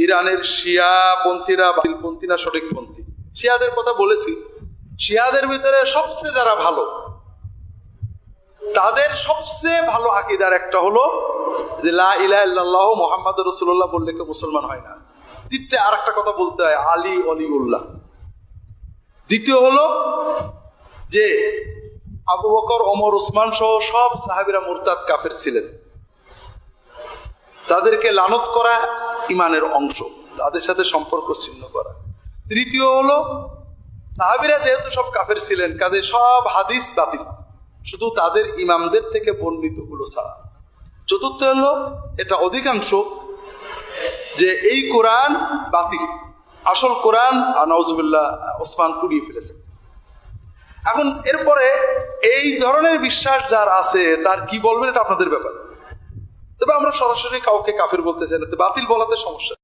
ইরানের শিয়া পন্থীরা বাতিলপন্থী না সঠিকপন্থী, শিয়াদের কথা বলেছি। শিয়াদের ভিতরে সবচেয়ে যারা ভালো, তাদের সবচেয়ে ভালো আকীদার একটা হলো যে লা ইলাহা ইল্লাল্লাহ মুহাম্মাদুর রাসূলুল্লাহ বললে কেউ মুসলমান হয় না। দ্বিতীয় আর একটা কথা বলতে হয়, আলী অলিউল্লাহ। দ্বিতীয় হলো যে আবু বকর, ওমর, ওসমান সহ সব সাহাবীরা মুরতাদ কাফের ছিলেন, তাদেরকে লানত করা ইমানের অংশ, তাদের সাথে সম্পর্ক ছিন্ন করা। তৃতীয় হলো সাহাবীরা যেহেতু সব কাফের ছিলেন, কাজে সব হাদিস বাতিল, শুধু তাদের ইমামদের থেকে বর্ণিত গুলো ছাড়া। চতুর্থ হলো এটা অধিকাংশ যে এই কোরআন বাতিল, আসল কোরআন নাউজুবিল্লাহ ওসমান পুড়িয়ে ফেলেছে। এখন এরপরে এই ধরনের বিশ্বাস যার আছে তার কি বলবেন এটা আপনাদের ব্যাপার। তবে আমরা সরাসরি কাউকে কাফের বলতে চাই না, বাতিল বলাতে সমস্যা।